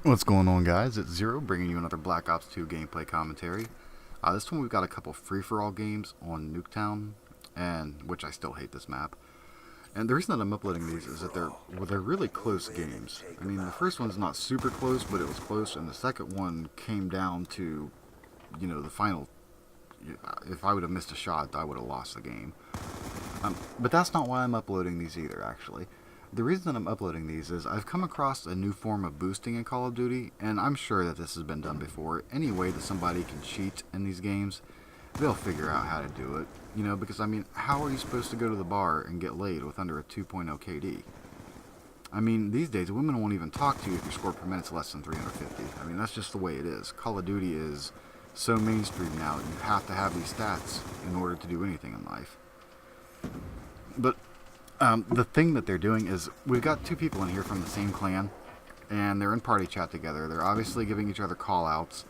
What's going on, guys? It's Zero, bringing you another Black Ops 2 gameplay commentary. This one we've got a couple free-for-all games on Nuketown, and which I still hate this map. And the reason that I'm uploading these is that they're really close games. I mean, the first one's not super close, but it was close, and the second one came down to, the final. If I would have missed a shot, I would have lost the game. But that's not why I'm uploading these either, actually. The reason that I'm uploading these is I've come across a new form of boosting in Call of Duty, and I'm sure that this has been done before. Any way that somebody can cheat in these games, they'll figure out how to do it. Because, I mean, how are you supposed to go to the bar and get laid with under a 2.0 KD? I mean, these days, women won't even talk to you if your score per minute's less than 350. I mean, that's just the way it is. Call of Duty is so mainstream now that you have to have these stats in order to do anything in life. But the thing that they're doing is we've got two people in here from the same clan, and they're in party chat together. They're obviously giving each other call-outs,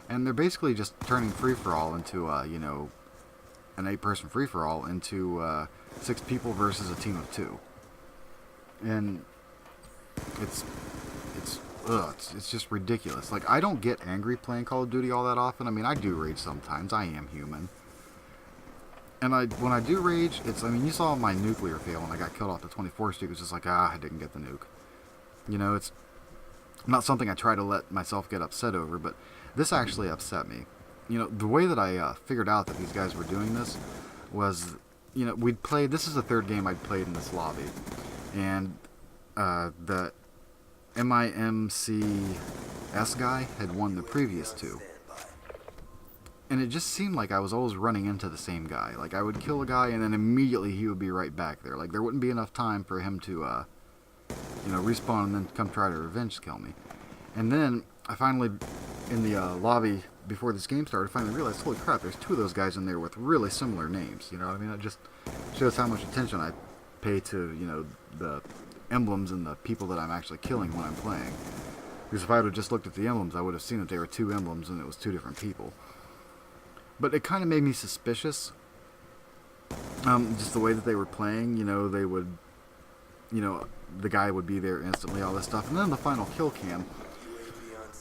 and they're basically just turning free-for-all into, an 8-person free-for-all into 6 people versus a team of 2. And it's just ridiculous. Like, I don't get angry playing Call of Duty all that often. I mean, I do rage sometimes. I am human. And when I do rage, you saw my nuclear fail when I got killed off the 24th streak. It was just like, I didn't get the nuke. It's not something I try to let myself get upset over, but this actually upset me. The way that I figured out that these guys were doing this was, we'd played, this is the third game I'd played in this lobby. And the MIMCS guy had won the previous 2. And it just seemed like I was always running into the same guy. Like, I would kill a guy, and then immediately he would be right back there. Like, there wouldn't be enough time for him to, respawn and then come try to revenge kill me. And then, I finally, in the lobby before this game started, finally realized, holy crap, there's 2 of those guys in there with really similar names. You know what I mean? It just shows how much attention I pay to, the emblems and the people that I'm actually killing when I'm playing. Because if I would have just looked at the emblems, I would have seen that they were 2 emblems and it was 2 different people. But it kind of made me suspicious, just the way that they were playing. They would, the guy would be there instantly, all this stuff. And then the final kill cam,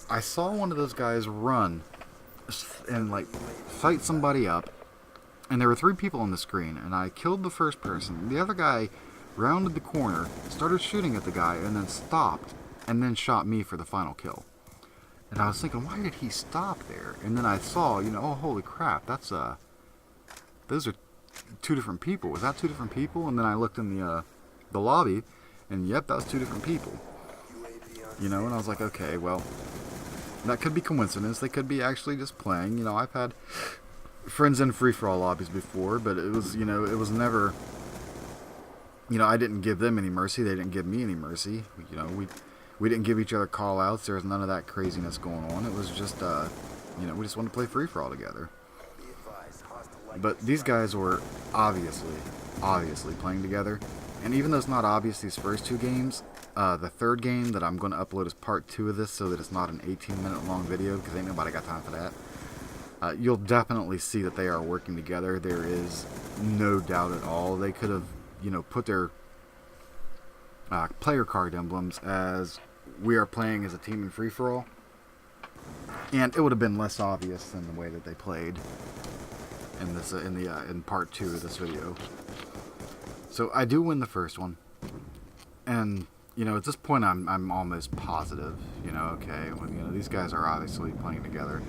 I saw one of those guys run and, fight somebody up. And there were 3 people on the screen, and I killed the first person. The other guy rounded the corner, started shooting at the guy, and then stopped, and then shot me for the final kill. And I was thinking, why did he stop there? And then I saw, oh, holy crap, that's, those are 2 different people. Was that 2 different people? And then I looked in the lobby, and yep, that was 2 different people. And I was like, okay, well, that could be coincidence. They could be actually just playing. I've had friends in free-for-all lobbies before, but it was, it was never, I didn't give them any mercy. They didn't give me any mercy. We didn't give each other call-outs. There was none of that craziness going on. It was just, we just wanted to play free-for-all together. But these guys were obviously playing together. And even though it's not obvious these first 2 games, the third game that I'm going to upload as part 2 of this so that it's not an 18-minute long video, because ain't nobody got time for that, you'll definitely see that they are working together. There is no doubt at all. They could have, put their player card emblems as we are playing as a team in free-for-all, and it would have been less obvious than the way that they played in this in part 2 of this video. So I do win the first one, and at this point I'm almost positive. Okay, these guys are obviously playing together.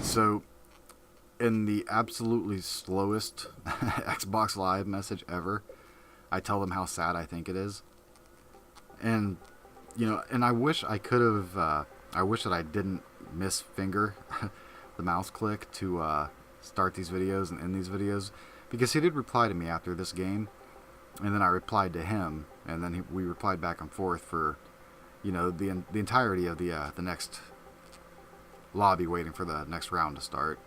So in the absolutely slowest Xbox Live message ever, I tell them how sad I think it is. And, and I wish I could have, I wish that I didn't misfinger the mouse click to start these videos and end these videos. Because he did reply to me after this game, and then I replied to him, and then we replied back and forth for, the entirety of the next lobby waiting for the next round to start.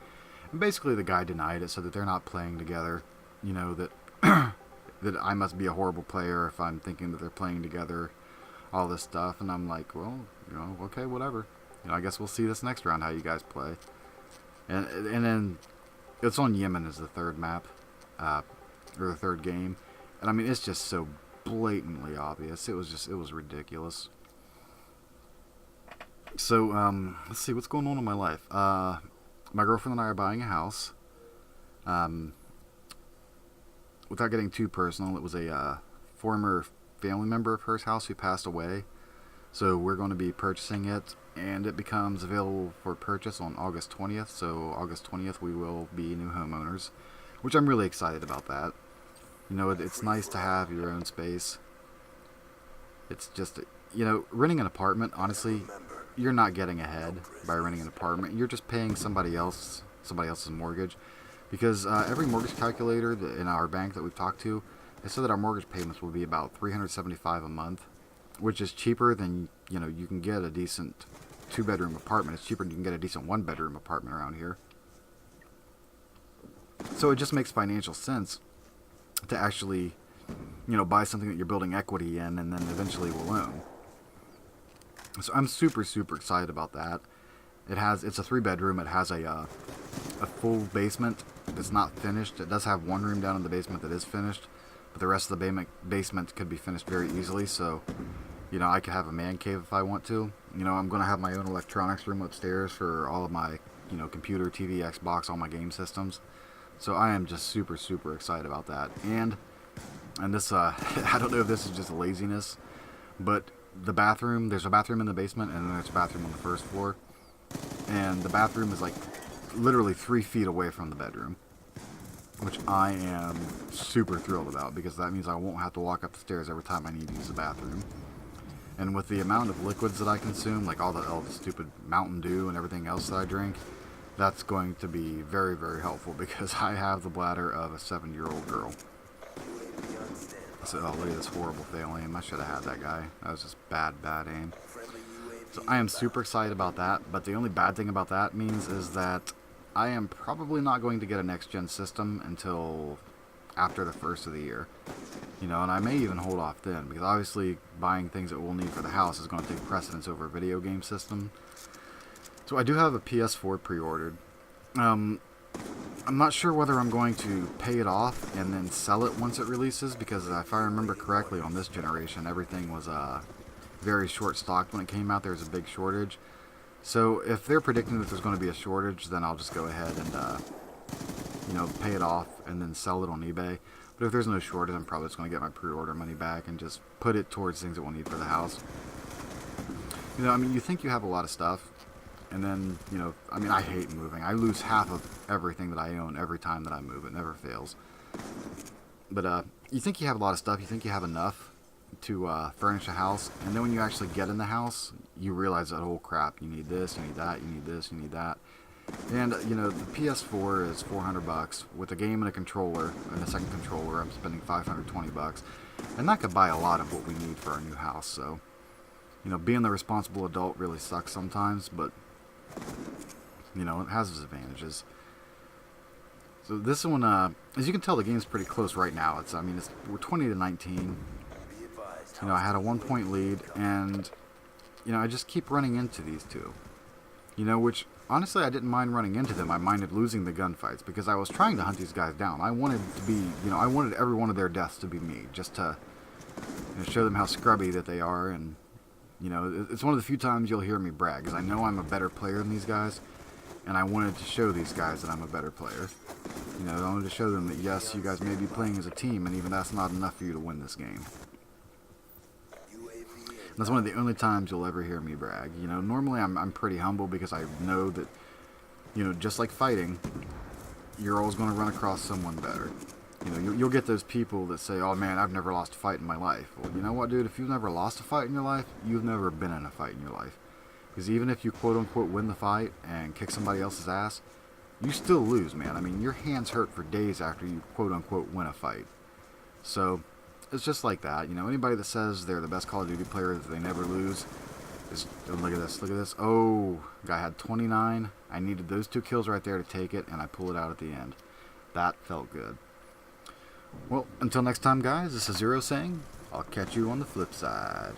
And basically the guy denied it, so that they're not playing together, that that I must be a horrible player if I'm thinking that they're playing together, all this stuff. And I'm like, well, okay, whatever. I guess we'll see this next round how you guys play. And then it's on Yemen as the third map, or the third game. And I mean, it's just so blatantly obvious. It was ridiculous. So, let's see, what's going on in my life? My girlfriend and I are buying a house. Um, Without getting too personal, it was a former family member of hers house who passed away. So we're going to be purchasing it, and it becomes available for purchase on August 20th. So August 20th we will be new homeowners, which I'm really excited about that. You know, it's nice to have your own space. It's just, you know, renting an apartment, honestly, you're not getting ahead by renting an apartment. You're just paying somebody else's mortgage. Because every mortgage calculator in our bank that we've talked to, they said that our mortgage payments will be about $375 a month, which is cheaper than, you know, you can get a decent 2-bedroom apartment. It's cheaper than you can get a decent 1-bedroom apartment around here. So it just makes financial sense to actually, you know, buy something that you're building equity in and then eventually will own. So I'm super, super excited about that. It's a 3-bedroom. It has a full basement that's not finished. It does have one room down in the basement that is finished, but the rest of the basement could be finished very easily. So, you know, I could have a man cave if I want to. You know, I'm going to have my own electronics room upstairs for all of my, you know, computer, TV, Xbox, all my game systems. So I am just super, super excited about that. And this, I don't know if this is just laziness, but there's a bathroom in the basement, and then there's a bathroom on the first floor. And the bathroom is like literally 3 feet away from the bedroom, which I am super thrilled about, because that means I won't have to walk up the stairs every time I need to use the bathroom. And with the amount of liquids that I consume, like all the stupid Mountain Dew and everything else that I drink, that's going to be very, very helpful, because I have the bladder of a 7-year-old girl. So, oh, look at this horrible fail aim. I should have had that guy. That was just bad aim. So I am super excited about that, but the only bad thing about that means is that I am probably not going to get a next-gen system until after the first of the year. You know, and I may even hold off then, because obviously buying things that we'll need for the house is going to take precedence over a video game system. So I do have a PS4 pre-ordered. I'm not sure whether I'm going to pay it off and then sell it once it releases, because if I remember correctly, on this generation, everything was very short-stocked when it came out. There was a big shortage. So if they're predicting that there's going to be a shortage, then I'll just go ahead and, you know, pay it off and then sell it on eBay. But if there's no shortage, I'm probably just going to get my pre-order money back and just put it towards things that we'll need for the house. You know, I mean, you think you have a lot of stuff, and then, you know, I mean, I hate moving. I lose half of everything that I own every time that I move. It never fails. But you think you have a lot of stuff. You think you have enough to furnish a house, and then when you actually get in the house, you realize that, oh crap, you need this, you need that, you need this, you need that. And you know, the PS4 is $400 with a game and a controller and a second controller. I'm spending $520, and that could buy a lot of what we need for our new house. So, you know, being the responsible adult really sucks sometimes, but you know, it has its advantages. So this one, as you can tell, the game's pretty close right now. We're 20-19. You know, I had a 1-point lead, and, you know, I just keep running into these two. You know, which, honestly, I didn't mind running into them. I minded losing the gunfights, because I was trying to hunt these guys down. I wanted to be, you know, I wanted every one of their deaths to be me, just to, you know, show them how scrubby that they are. And, you know, it's one of the few times you'll hear me brag, because I know I'm a better player than these guys, and I wanted to show these guys that I'm a better player. You know, I wanted to show them that, yes, you guys may be playing as a team, and even that's not enough for you to win this game. That's one of the only times you'll ever hear me brag. You know, normally I'm pretty humble, because I know that, you know, just like fighting, you're always going to run across someone better. You know, you'll get those people that say, oh man, I've never lost a fight in my life. Well, you know what, dude? If you've never lost a fight in your life, you've never been in a fight in your life. Because even if you quote-unquote win the fight and kick somebody else's ass, you still lose, man. I mean, your hands hurt for days after you quote-unquote win a fight. So it's just like that. You know, anybody that says they're the best Call of Duty player, that they never lose, is, oh, look at this, look at this. Oh, guy had 29. I needed those 2 kills right there to take it, and I pull it out at the end. That felt good. Well, until next time, guys, this is Zero saying, I'll catch you on the flip side.